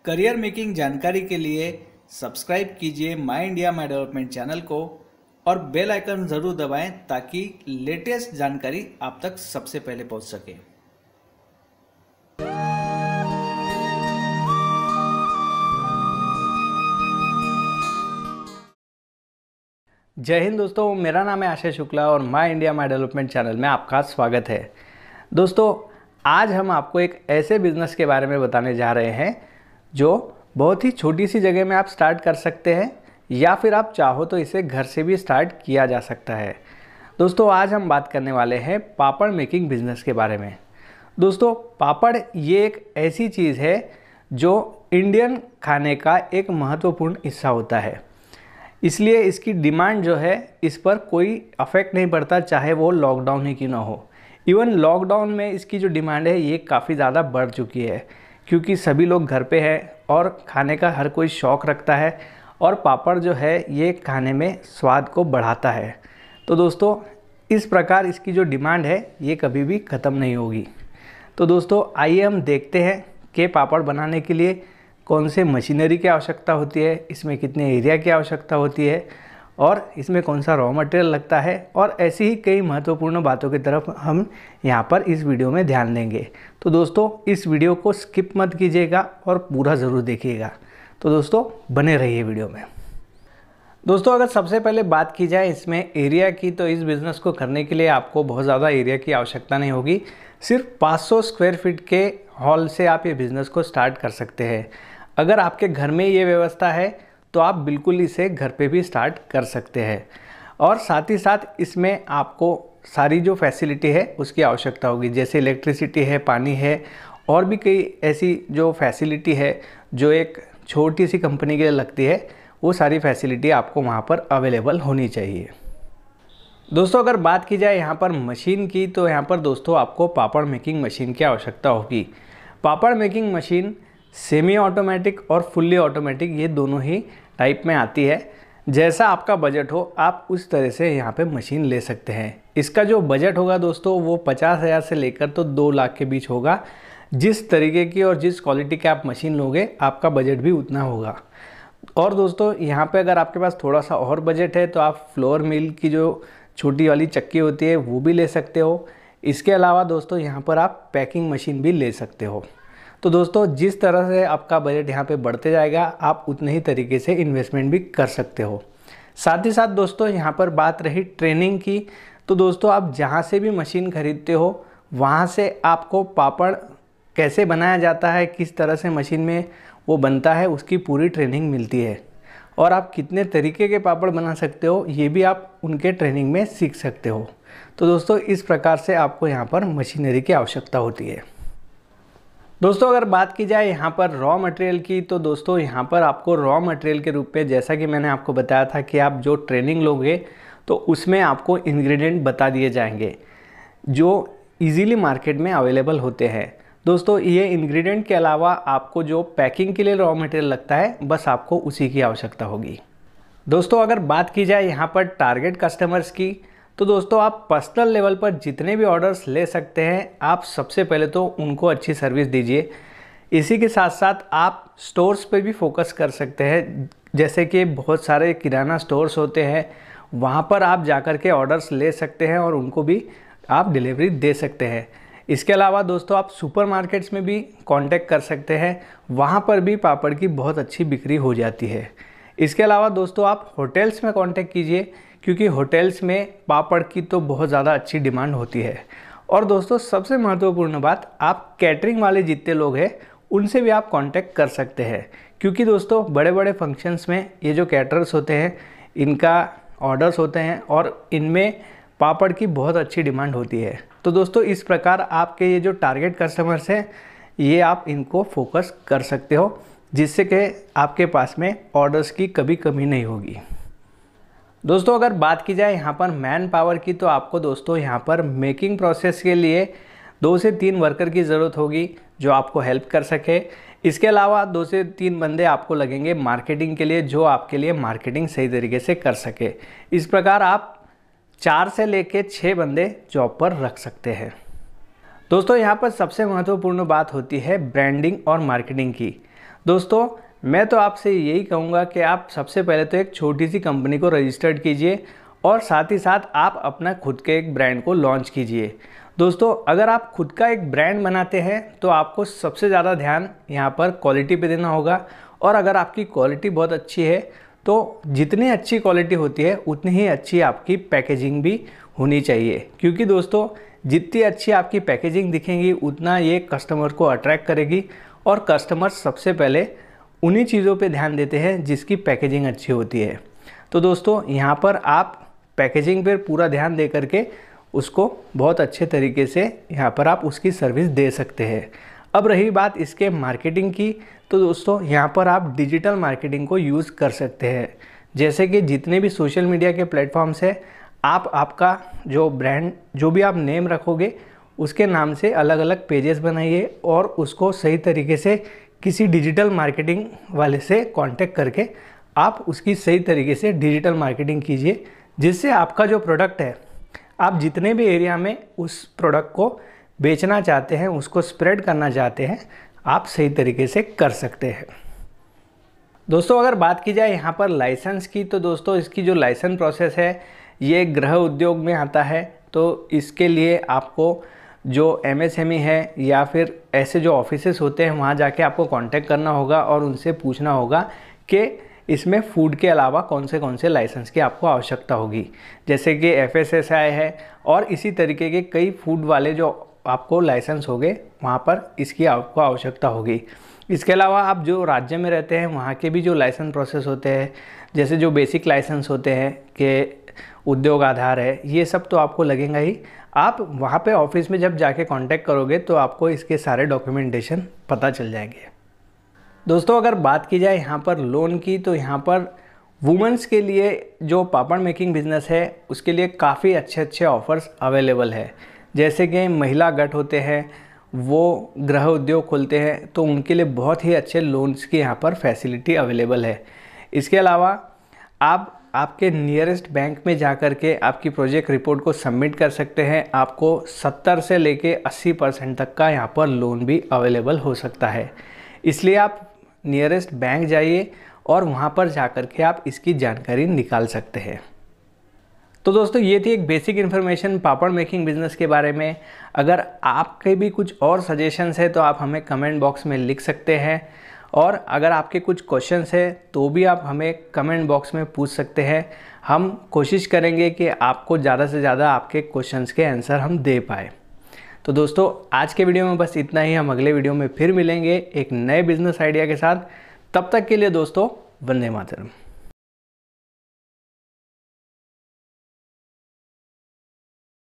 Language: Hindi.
करियर मेकिंग जानकारी के लिए सब्सक्राइब कीजिए माई इंडिया माई डेवलपमेंट चैनल को और बेल आइकन ज़रूर दबाएं ताकि लेटेस्ट जानकारी आप तक सबसे पहले पहुंच सके। जय हिंद दोस्तों, मेरा नाम है आशय शुक्ला और माई इंडिया माई डेवलपमेंट चैनल में आपका स्वागत है। दोस्तों, आज हम आपको एक ऐसे बिज़नेस के बारे में बताने जा रहे हैं जो बहुत ही छोटी सी जगह में आप स्टार्ट कर सकते हैं या फिर आप चाहो तो इसे घर से भी स्टार्ट किया जा सकता है। दोस्तों, आज हम बात करने वाले हैं पापड़ मेकिंग बिज़नेस के बारे में। दोस्तों, पापड़ ये एक ऐसी चीज़ है जो इंडियन खाने का एक महत्वपूर्ण हिस्सा होता है, इसलिए इसकी डिमांड जो है इस पर कोई अफेक्ट नहीं पड़ता, चाहे वो लॉकडाउन ही क्यों ना हो। इवन लॉकडाउन में इसकी जो डिमांड है ये काफ़ी ज़्यादा बढ़ चुकी है, क्योंकि सभी लोग घर पे हैं और खाने का हर कोई शौक़ रखता है और पापड़ जो है ये खाने में स्वाद को बढ़ाता है। तो दोस्तों, इस प्रकार इसकी जो डिमांड है ये कभी भी ख़त्म नहीं होगी। तो दोस्तों, आइए हम देखते हैं कि पापड़ बनाने के लिए कौन से मशीनरी की आवश्यकता होती है, इसमें कितने एरिया की आवश्यकता होती है और इसमें कौन सा रॉ मटेरियल लगता है, और ऐसी ही कई महत्वपूर्ण बातों की तरफ हम यहाँ पर इस वीडियो में ध्यान देंगे। तो दोस्तों, इस वीडियो को स्किप मत कीजिएगा और पूरा ज़रूर देखिएगा। तो दोस्तों, बने रहिए वीडियो में। दोस्तों, अगर सबसे पहले बात की जाए इसमें एरिया की, तो इस बिज़नेस को करने के लिए आपको बहुत ज़्यादा एरिया की आवश्यकता नहीं होगी। सिर्फ 500 स्क्वायर फीट के हॉल से आप ये बिज़नेस को स्टार्ट कर सकते हैं। अगर आपके घर में ये व्यवस्था है तो आप बिल्कुल इसे घर पे भी स्टार्ट कर सकते हैं, और साथ ही साथ इसमें आपको सारी जो फैसिलिटी है उसकी आवश्यकता होगी, जैसे इलेक्ट्रिसिटी है, पानी है, और भी कई ऐसी जो फैसिलिटी है जो एक छोटी सी कंपनी के लिए लगती है, वो सारी फैसिलिटी आपको वहाँ पर अवेलेबल होनी चाहिए। दोस्तों, अगर बात की जाए यहाँ पर मशीन की, तो यहाँ पर दोस्तों आपको पापड़ मेकिंग मशीन की आवश्यकता होगी। पापड़ मेकिंग मशीन सेमी ऑटोमेटिक और फुल्ली ऑटोमेटिक ये दोनों ही टाइप में आती है। जैसा आपका बजट हो आप उस तरह से यहाँ पे मशीन ले सकते हैं। इसका जो बजट होगा दोस्तों वो 50,000 से लेकर तो 2 लाख के बीच होगा। जिस तरीके की और जिस क्वालिटी की आप मशीन लोगे आपका बजट भी उतना होगा। और दोस्तों, यहाँ पे अगर आपके पास थोड़ा सा और बजट है तो आप फ्लोर मिल की जो छोटी वाली चक्की होती है वो भी ले सकते हो। इसके अलावा दोस्तों यहाँ पर आप पैकिंग मशीन भी ले सकते हो। तो दोस्तों, जिस तरह से आपका बजट यहाँ पे बढ़ते जाएगा आप उतने ही तरीके से इन्वेस्टमेंट भी कर सकते हो। साथ ही साथ दोस्तों यहाँ पर बात रही ट्रेनिंग की, तो दोस्तों आप जहाँ से भी मशीन खरीदते हो वहाँ से आपको पापड़ कैसे बनाया जाता है, किस तरह से मशीन में वो बनता है, उसकी पूरी ट्रेनिंग मिलती है। और आप कितने तरीके के पापड़ बना सकते हो ये भी आप उनके ट्रेनिंग में सीख सकते हो। तो दोस्तों, इस प्रकार से आपको यहाँ पर मशीनरी की आवश्यकता होती है। दोस्तों, अगर बात की जाए यहाँ पर रॉ मटेरियल की, तो दोस्तों यहाँ पर आपको रॉ मटेरियल के रूप में, जैसा कि मैंने आपको बताया था कि आप जो ट्रेनिंग लोगे तो उसमें आपको इंग्रेडिएंट बता दिए जाएंगे जो इजीली मार्केट में अवेलेबल होते हैं। दोस्तों, ये इंग्रेडिएंट के अलावा आपको जो पैकिंग के लिए रॉ मटेरियल लगता है बस आपको उसी की आवश्यकता होगी। दोस्तों, अगर बात की जाए यहाँ पर टारगेट कस्टमर्स की, तो दोस्तों आप पर्सनल लेवल पर जितने भी ऑर्डर्स ले सकते हैं आप सबसे पहले तो उनको अच्छी सर्विस दीजिए। इसी के साथ साथ आप स्टोर्स पे भी फोकस कर सकते हैं, जैसे कि बहुत सारे किराना स्टोर्स होते हैं, वहाँ पर आप जाकर के ऑर्डर्स ले सकते हैं और उनको भी आप डिलीवरी दे सकते हैं। इसके अलावा दोस्तों आप सुपरमार्केट्स में भी कांटेक्ट कर सकते हैं, वहाँ पर भी पापड़ की बहुत अच्छी बिक्री हो जाती है। इसके अलावा दोस्तों आप होटल्स में कांटेक्ट कीजिए, क्योंकि होटल्स में पापड़ की तो बहुत ज़्यादा अच्छी डिमांड होती है। और दोस्तों सबसे महत्वपूर्ण बात, आप कैटरिंग वाले जितने लोग हैं उनसे भी आप कांटेक्ट कर सकते हैं, क्योंकि दोस्तों बड़े बड़े फंक्शंस में ये जो कैटरर्स होते हैं इनका ऑर्डर्स होते हैं और इनमें पापड़ की बहुत अच्छी डिमांड होती है। तो दोस्तों इस प्रकार आपके ये जो टारगेट कस्टमर्स हैं ये आप इनको फोकस कर सकते हो, जिससे कि आपके पास में ऑर्डर्स की कभी कमी नहीं होगी। दोस्तों, अगर बात की जाए यहाँ पर मैन पावर की, तो आपको दोस्तों यहाँ पर मेकिंग प्रोसेस के लिए 2 से 3 वर्कर की ज़रूरत होगी जो आपको हेल्प कर सके। इसके अलावा 2 से 3 बंदे आपको लगेंगे मार्केटिंग के लिए, जो आपके लिए मार्केटिंग सही तरीके से कर सके। इस प्रकार आप 4 से लेके 6 बंदे जॉब पर रख सकते हैं। दोस्तों यहाँ पर सबसे महत्वपूर्ण बात होती है ब्रांडिंग और मार्केटिंग की। दोस्तों मैं तो आपसे यही कहूँगा कि आप सबसे पहले तो एक छोटी सी कंपनी को रजिस्टर्ड कीजिए और साथ ही साथ आप अपना खुद के एक ब्रांड को लॉन्च कीजिए। दोस्तों अगर आप खुद का एक ब्रांड बनाते हैं तो आपको सबसे ज़्यादा ध्यान यहाँ पर क्वालिटी पे देना होगा, और अगर आपकी क्वालिटी बहुत अच्छी है तो जितनी अच्छी क्वालिटी होती है उतनी ही अच्छी आपकी पैकेजिंग भी होनी चाहिए, क्योंकि दोस्तों जितनी अच्छी आपकी पैकेजिंग दिखेगी उतना ये कस्टमर को अट्रैक्ट करेगी, और कस्टमर सबसे पहले उन्हीं चीज़ों पे ध्यान देते हैं जिसकी पैकेजिंग अच्छी होती है। तो दोस्तों यहाँ पर आप पैकेजिंग पर पूरा ध्यान दे करके उसको बहुत अच्छे तरीके से यहाँ पर आप उसकी सर्विस दे सकते हैं। अब रही बात इसके मार्केटिंग की, तो दोस्तों यहाँ पर आप डिजिटल मार्केटिंग को यूज़ कर सकते हैं। जैसे कि जितने भी सोशल मीडिया के प्लेटफॉर्म्स हैं, आप आपका जो ब्रांड जो भी आप नेम रखोगे उसके नाम से अलग अलग पेजेस बनाइए और उसको सही तरीके से किसी डिजिटल मार्केटिंग वाले से कांटेक्ट करके आप उसकी सही तरीके से डिजिटल मार्केटिंग कीजिए, जिससे आपका जो प्रोडक्ट है आप जितने भी एरिया में उस प्रोडक्ट को बेचना चाहते हैं, उसको स्प्रेड करना चाहते हैं, आप सही तरीके से कर सकते हैं। दोस्तों अगर बात की जाए यहाँ पर लाइसेंस की, तो दोस्तों इसकी जो लाइसेंस प्रोसेस है ये गृह उद्योग में आता है। तो इसके लिए आपको जो MSME है या फिर ऐसे जो ऑफिसेस होते हैं वहाँ जाके आपको कांटेक्ट करना होगा और उनसे पूछना होगा कि इसमें फूड के अलावा कौन से लाइसेंस की आपको आवश्यकता होगी, जैसे कि FSSAI है और इसी तरीके के कई फूड वाले जो आपको लाइसेंस होंगे वहाँ पर इसकी आपको आवश्यकता होगी। इसके अलावा आप जो राज्य में रहते हैं वहाँ के भी जो लाइसेंस प्रोसेस होते हैं, जैसे जो बेसिक लाइसेंस होते हैं कि उद्योग आधार है, ये सब तो आपको लगेगा ही। आप वहाँ पे ऑफिस में जब जाके कांटेक्ट करोगे तो आपको इसके सारे डॉक्यूमेंटेशन पता चल जाएंगे। दोस्तों अगर बात की जाए यहाँ पर लोन की, तो यहाँ पर वुमेंस के लिए जो पापड़ मेकिंग बिजनेस है उसके लिए काफ़ी अच्छे ऑफ़र्स अवेलेबल है। जैसे कि महिला गट होते हैं, वो गृह उद्योग खोलते हैं, तो उनके लिए बहुत ही अच्छे लोन्स की यहाँ पर फैसिलिटी अवेलेबल है। इसके अलावा आप आपके नियरेस्ट बैंक में जा कर के आपकी प्रोजेक्ट रिपोर्ट को सबमिट कर सकते हैं। आपको 70 से लेके 80% तक का यहाँ पर लोन भी अवेलेबल हो सकता है। इसलिए आप नियरेस्ट बैंक जाइए और वहाँ पर जा कर के आप इसकी जानकारी निकाल सकते हैं। तो दोस्तों ये थी एक बेसिक इन्फॉर्मेशन पापड़ मेकिंग बिजनेस के बारे में। अगर आपके भी कुछ और सजेशंस है तो आप हमें कमेंट बॉक्स में लिख सकते हैं, और अगर आपके कुछ क्वेश्चंस है तो भी आप हमें कमेंट बॉक्स में पूछ सकते हैं। हम कोशिश करेंगे कि आपको ज़्यादा से ज़्यादा आपके क्वेश्चंस के आंसर हम दे पाए। तो दोस्तों आज के वीडियो में बस इतना ही। हम अगले वीडियो में फिर मिलेंगे एक नए बिजनेस आइडिया के साथ। तब तक के लिए दोस्तों वंदे मातरम।